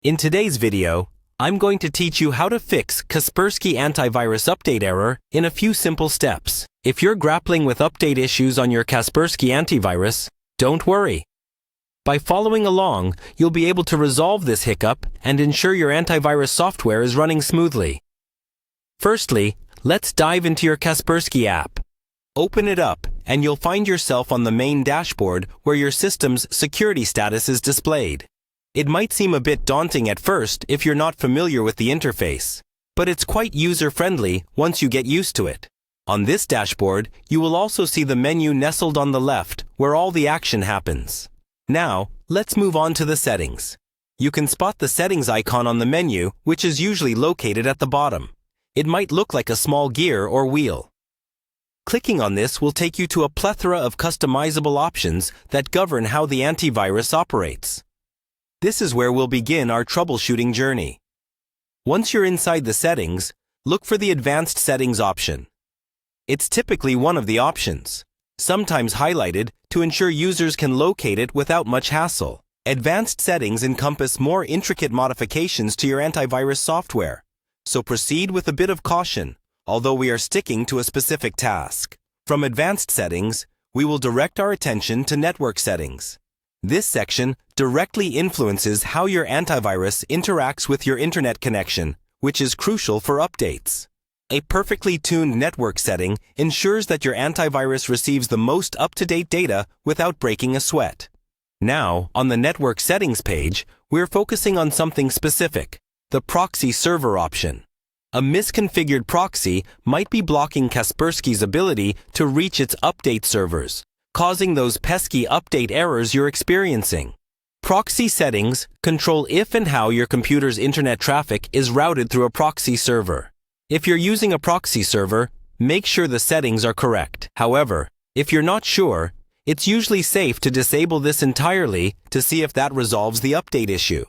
In today's video, I'm going to teach you how to fix Kaspersky Antivirus update error in a few simple steps. If you're grappling with update issues on your Kaspersky Antivirus, don't worry. By following along, you'll be able to resolve this hiccup and ensure your antivirus software is running smoothly. Firstly, let's dive into your Kaspersky app. Open it up, and you'll find yourself on the main dashboard where your system's security status is displayed. It might seem a bit daunting at first if you're not familiar with the interface, but it's quite user-friendly once you get used to it. On this dashboard, you will also see the menu nestled on the left where all the action happens. Now, let's move on to the settings. You can spot the settings icon on the menu, which is usually located at the bottom. It might look like a small gear or wheel. Clicking on this will take you to a plethora of customizable options that govern how the antivirus operates. This is where we'll begin our troubleshooting journey. Once you're inside the settings, look for the Advanced Settings option. It's typically one of the options, sometimes highlighted to ensure users can locate it without much hassle. Advanced settings encompass more intricate modifications to your antivirus software, so proceed with a bit of caution, although we are sticking to a specific task. From Advanced Settings, we will direct our attention to Network Settings. This section directly influences how your antivirus interacts with your internet connection, which is crucial for updates. A perfectly tuned network setting ensures that your antivirus receives the most up-to-date data without breaking a sweat. Now, on the Network Settings page, we're focusing on something specific, the Proxy Server option. A misconfigured proxy might be blocking Kaspersky's ability to reach its update servers, causing those pesky update errors you're experiencing. Proxy settings control if and how your computer's internet traffic is routed through a proxy server. If you're using a proxy server, make sure the settings are correct. However, if you're not sure, it's usually safe to disable this entirely to see if that resolves the update issue.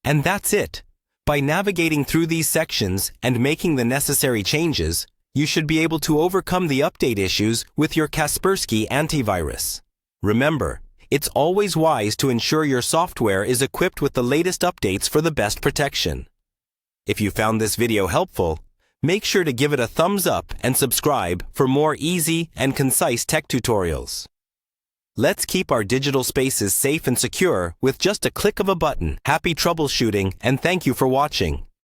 And that's it. By navigating through these sections and making the necessary changes, you should be able to overcome the update issues with your Kaspersky Antivirus. Remember, it's always wise to ensure your software is equipped with the latest updates for the best protection. If you found this video helpful, make sure to give it a thumbs up and subscribe for more easy and concise tech tutorials. Let's keep our digital spaces safe and secure with just a click of a button. Happy troubleshooting, and thank you for watching.